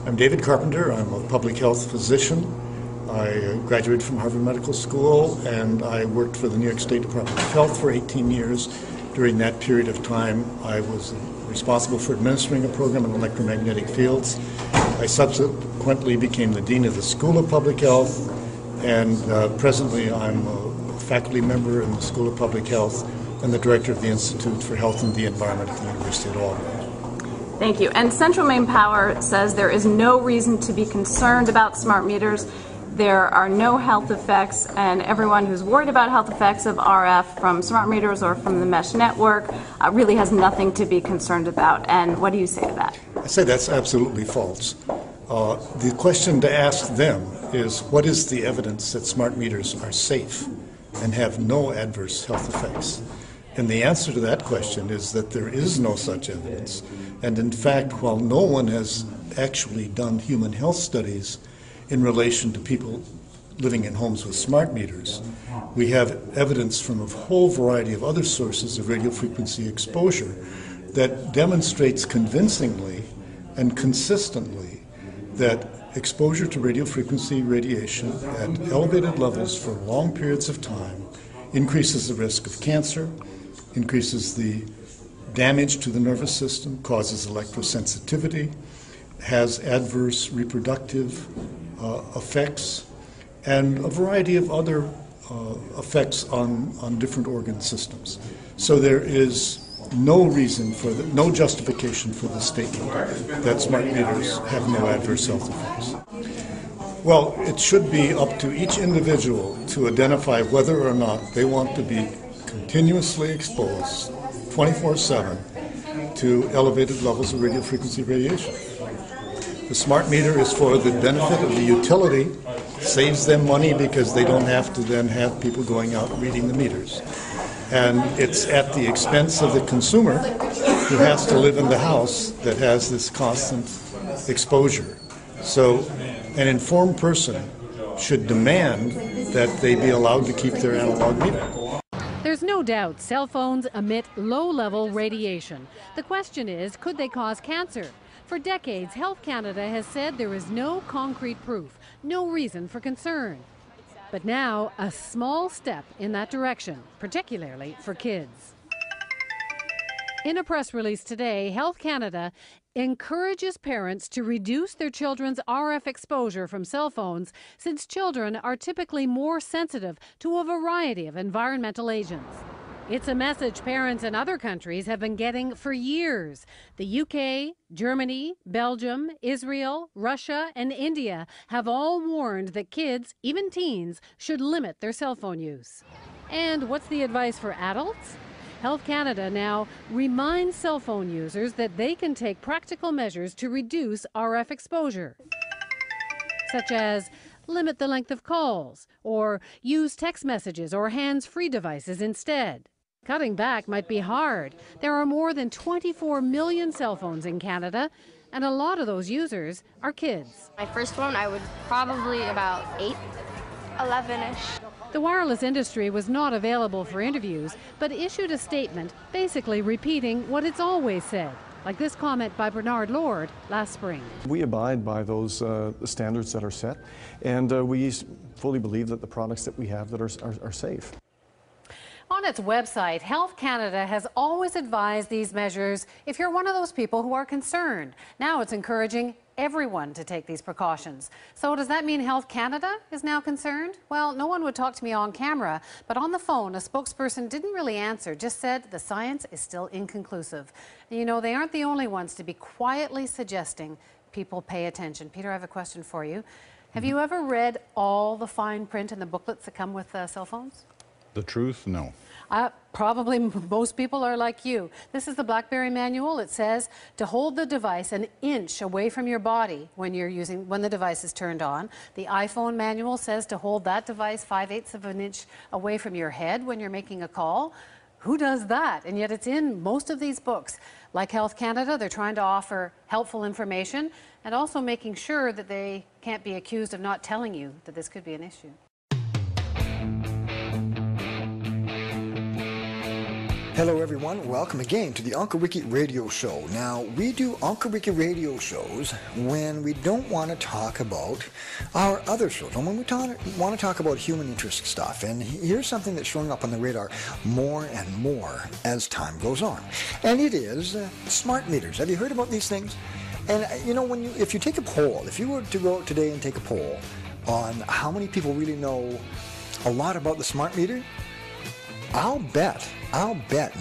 I'm David Carpenter. I'm a public health physician. I graduated from Harvard Medical School, and I worked for the New York State Department of Health for 18 years. During that period of time, I was responsible for administering a program in electromagnetic fields. I subsequently became the Dean of the School of Public Health, and presently I'm a faculty member in the School of Public Health and the Director of the Institute for Health and the Environment at the University of Albany. Thank you. And Central Maine Power says there is no reason to be concerned about smart meters. There are no health effects, and everyone who's worried about health effects of RF from smart meters or from the mesh network really has nothing to be concerned about. And what do you say to that? I say that's absolutely false. The question to ask them is, what is the evidence that smart meters are safe and have no adverse health effects? And the answer to that question is that there is no such evidence. And in fact, while no one has actually done human health studies in relation to people living in homes with smart meters, we have evidence from a whole variety of other sources of radio frequency exposure that demonstrates convincingly and consistently that exposure to radio frequency radiation at elevated levels for long periods of time increases the risk of cancer, increases the damage to the nervous system, causes electrosensitivity, has adverse reproductive effects, and a variety of other effects on different organ systems. So there is no reason for no justification for the statement that smart meters have no adverse health effects. Well, it should be up to each individual to identify whether or not they want to be continuously exposed 24/7 to elevated levels of radio frequency radiation. The smart meter is for the benefit of the utility, saves them money because they don't have to then have people going out reading the meters. And it's at the expense of the consumer who has to live in the house that has this constant exposure. So an informed person should demand that they be allowed to keep their analog meter. There's no doubt cell phones emit low-level radiation. The question is, could they cause cancer? For decades, Health Canada has said there is no concrete proof, no reason for concern. But now, a small step in that direction, particularly for kids. In a press release today, Health Canada encourages parents to reduce their children's RF exposure from cell phones, since children are typically more sensitive to a variety of environmental agents. It's a message parents in other countries have been getting for years. The UK, Germany, Belgium, Israel, Russia, and India have all warned that kids, even teens, should limit their cell phone use. And what's the advice for adults? Health Canada now reminds cell phone users that they can take practical measures to reduce RF exposure, such as limit the length of calls, or use text messages or hands-free devices instead. Cutting back might be hard. There are more than 24 million cell phones in Canada, and a lot of those users are kids. My first phone, I would probably about 8, 11-ish. The wireless industry was not available for interviews, but issued a statement basically repeating what it's always said, like this comment by Bernard Lord last spring. We abide by those standards that are set, and we fully believe that the products that we have that are safe. On its website, Health Canada has always advised these measures if you're one of those people who are concerned. Now it's encouraging everyone to take these precautions. So does that mean Health Canada is now concerned? Well, no one would talk to me on camera, but on the phone, a spokesperson didn't really answer, just said the science is still inconclusive. You know, they aren't the only ones to be quietly suggesting people pay attention. Peter, I have a question for you. Have you ever read all the fine print in the booklets that come with cell phones? The truth, no. Probably most people are like you. This is the BlackBerry manual. It says to hold the device an inch away from your body when the device is turned on. The iPhone manual says to hold that device 5/8 of an inch away from your head when you're making a call. Who does that? And yet it's in most of these books. Like Health Canada, they're trying to offer helpful information and also making sure that they can't be accused of not telling you that this could be an issue. Hello everyone, welcome again to the Uncle Ricky Radio Show. Now, we do Uncle Ricky Radio Shows when we don't want to talk about our other shows, and when we want to talk about human interest stuff. And here's something that's showing up on the radar more and more as time goes on. And it is smart meters. Have you heard about these things? And you know, if you take a poll, if you were to go out today and take a poll on how many people really know a lot about the smart meter, I'll bet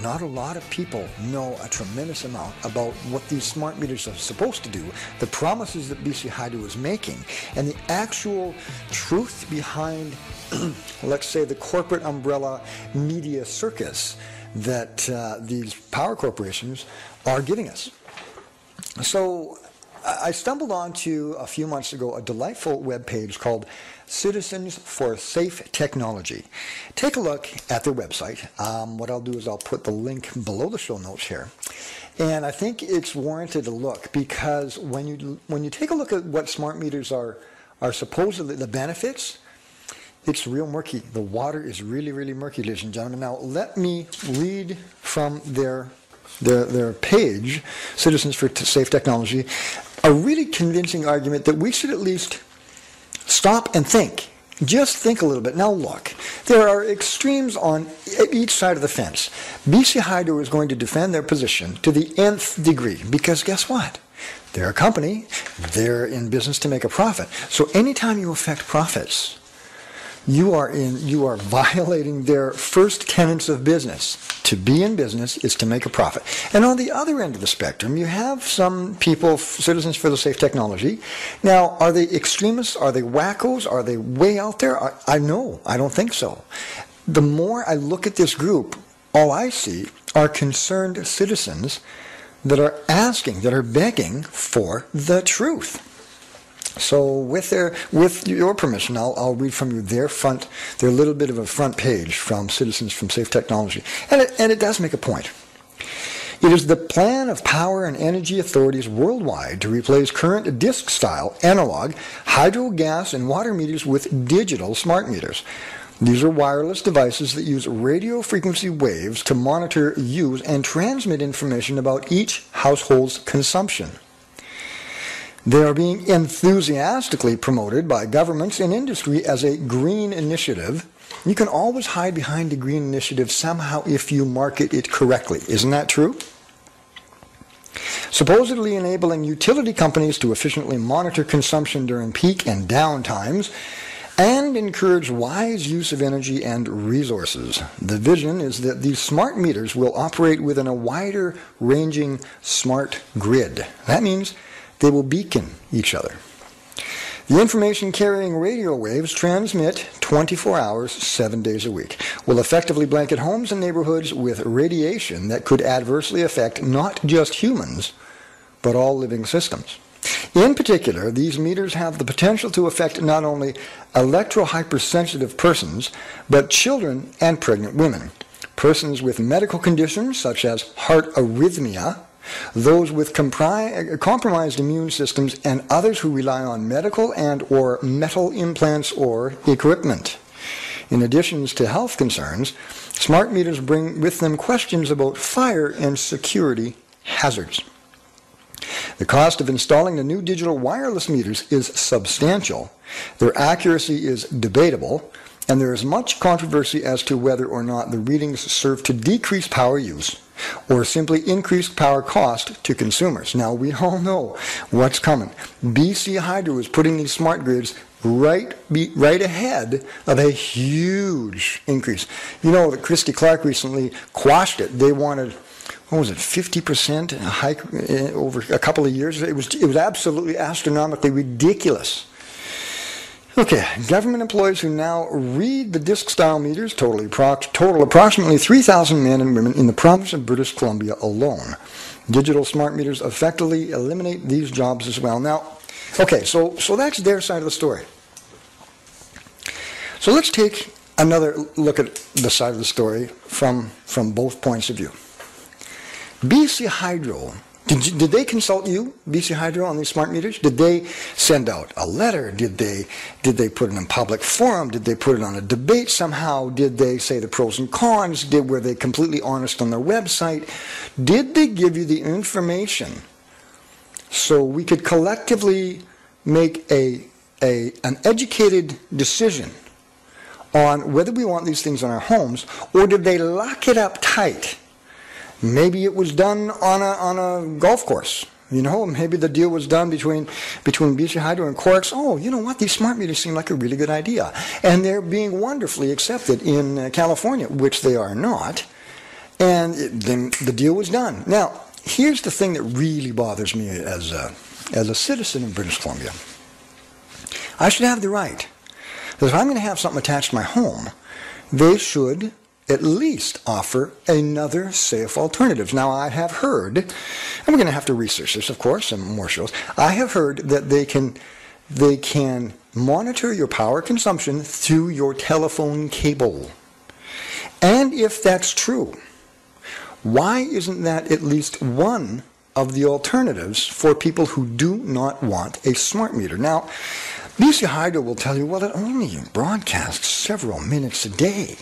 not a lot of people know a tremendous amount about what these smart meters are supposed to do, the promises that BC Hydro is making, and the actual truth behind, let's say, the corporate umbrella media circus that these power corporations are giving us. So I stumbled onto, a few months ago, a delightful web page called Citizens for Safe Technology. Take a look at their website. What I'll do is I'll put the link below the show notes here. And I think it's warranted a look, because when you take a look at what smart meters are supposedly the benefits, it's real murky. The water is really, really murky, ladies and gentlemen. Now, let me read from their page, Citizens for Safe Technology, a really convincing argument that we should at least stop and think. Just think a little bit. Now look, there are extremes on each side of the fence. BC Hydro is going to defend their position to the nth degree, because guess what? They're a company. They're in business to make a profit. So anytime you affect profits, you are violating their first tenets of business. To be in business is to make a profit. And on the other end of the spectrum, you have some people, Citizens for the Safe Technology. Now, are they extremists? Are they wackos? Are they way out there? I don't think so. The more I look at this group, all I see are concerned citizens that are asking, that are begging for the truth. So with your permission, I'll read from you their little bit of a front page from Citizens from Safe Technology. And it does make a point. It is the plan of power and energy authorities worldwide to replace current disc-style analog hydro, gas, and water meters with digital smart meters. These are wireless devices that use radio frequency waves to monitor, use, and transmit information about each household's consumption. They are being enthusiastically promoted by governments and industry as a green initiative. You can always hide behind the green initiative somehow if you market it correctly. Isn't that true? Supposedly enabling utility companies to efficiently monitor consumption during peak and down times and encourage wise use of energy and resources. The vision is that these smart meters will operate within a wider ranging smart grid. That means they will beacon each other. The information carrying radio waves transmit 24 hours, 7 days a week, will effectively blanket homes and neighborhoods with radiation that could adversely affect not just humans, but all living systems. In particular, these meters have the potential to affect not only electro-hypersensitive persons, but children and pregnant women, persons with medical conditions such as heart arrhythmia, those with compromised immune systems, and others who rely on medical and or metal implants or equipment. In addition to health concerns, smart meters bring with them questions about fire and security hazards. The cost of installing the new digital wireless meters is substantial. Their accuracy is debatable, and there is much controversy as to whether or not the readings serve to decrease power use or simply increase power cost to consumers. Now, we all know what's coming. BC Hydro is putting these smart grids right ahead of a huge increase. You know that Christy Clark recently quashed it. They wanted, what was it, 50% hike over a couple of years? It was absolutely astronomically ridiculous. Okay, government employees who now read the disc-style meters total approximately 3,000 men and women in the province of British Columbia alone. Digital smart meters effectively eliminate these jobs as well. Now, okay, so that's their side of the story. So let's take another look at the side of the story from both points of view. BC Hydro Did they consult you, BC Hydro, on these smart meters? Did they send out a letter? Did they put it in public forum? Did they put it on a debate somehow? Did they say the pros and cons? Were they completely honest on their website? Did they give you the information so we could collectively make an educated decision on whether we want these things in our homes, or did they lock it up tight? Maybe it was done on a golf course. You know, maybe the deal was done between BC Hydro and Quarks. Oh, you know what? These smart meters seem like a really good idea. And they're being wonderfully accepted in California, which they are not. And then the deal was done. Now, here's the thing that really bothers me as a citizen of British Columbia. I should have the right that if I'm going to have something attached to my home, they should at least offer another safe alternative. Now, I have heard, and we're going to have to research this, of course, and more shows. I have heard that they can monitor your power consumption through your telephone cable. And if that's true, why isn't that at least one of the alternatives for people who do not want a smart meter? Now, BC Hydro will tell you, well, it only broadcasts several minutes a day.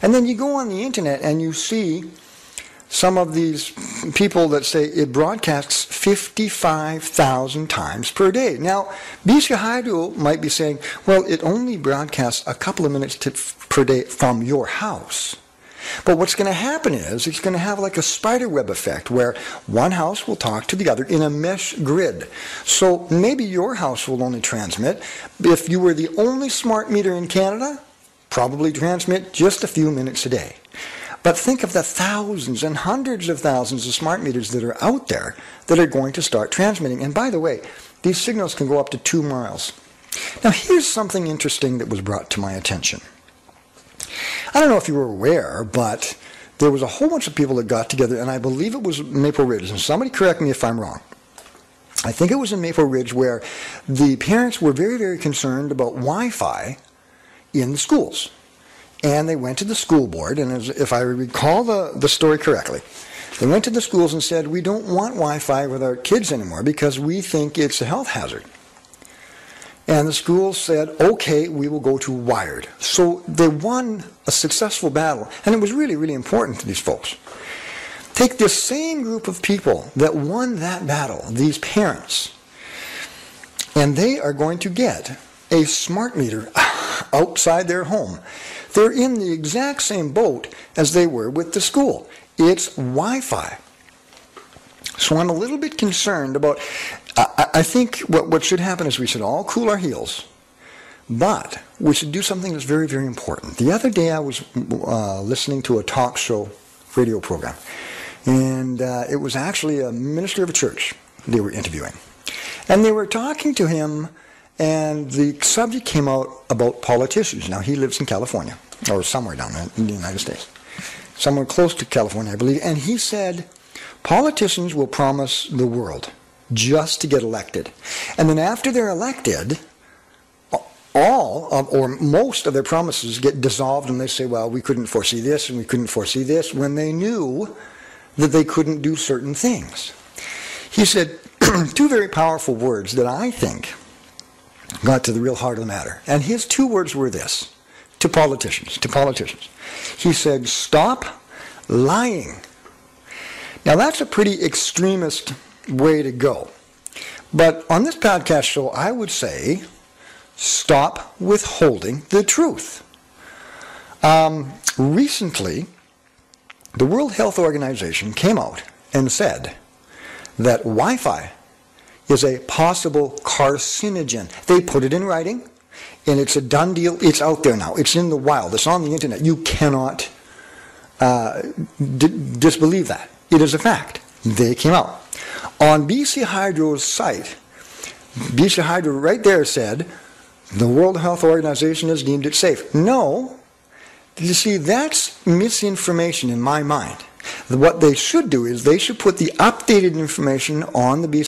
And then you go on the internet and you see some of these people that say it broadcasts 55,000 times per day. Now, BC Hydro might be saying, well, it only broadcasts a couple of minutes per day from your house. But what's going to happen is it's going to have like a spider web effect where one house will talk to the other in a mesh grid. So maybe your house will only transmit. If you were the only smart meter in Canada, probably transmit just a few minutes a day. But think of the thousands and hundreds of thousands of smart meters that are out there that are going to start transmitting. And by the way, these signals can go up to 2 miles. Now here's something interesting that was brought to my attention. I don't know if you were aware, but there was a whole bunch of people that got together, and I believe it was Maple Ridge, and somebody correct me if I'm wrong. I think it was in Maple Ridge where the parents were very, very concerned about Wi-Fi in the schools. And they went to the school board, and if I recall the story correctly, they went to the schools and said, we don't want Wi-Fi with our kids anymore because we think it's a health hazard. And the schools said, okay, we will go to wired. So they won a successful battle, and it was really, really important to these folks. Take this same group of people that won that battle, these parents, and they are going to get a smart meter outside their home. They're in the exact same boat as they were with the school. It's Wi-Fi. So I'm a little bit concerned about, I think what should happen is we should all cool our heels, but we should do something that's very, very important. The other day I was listening to a talk show radio program, and it was actually a minister of a church they were interviewing. And they were talking to him, and the subject came out about politicians. Now, he lives in California, or somewhere down there in the United States, somewhere close to California, I believe. And he said, politicians will promise the world just to get elected. And then after they're elected, all of, or most of their promises get dissolved, and they say, well, we couldn't foresee this and we couldn't foresee this, when they knew that they couldn't do certain things. He said two very powerful words that I think got to the real heart of the matter. And his 2 words were this, to politicians. He said, stop lying. Now that's a pretty extremist way to go. But on this podcast show, I would say, stop withholding the truth. Recently, the World Health Organization came out and said that Wi-Fi is a possible carcinogen. They put it in writing, and it's a done deal. It's out there now. It's in the wild. It's on the internet. You cannot disbelieve that. It is a fact. They came out. On BC Hydro's site, BC Hydro right there said, the World Health Organization has deemed it safe. No. You see, that's misinformation in my mind. What they should do is they should put the updated information on the BC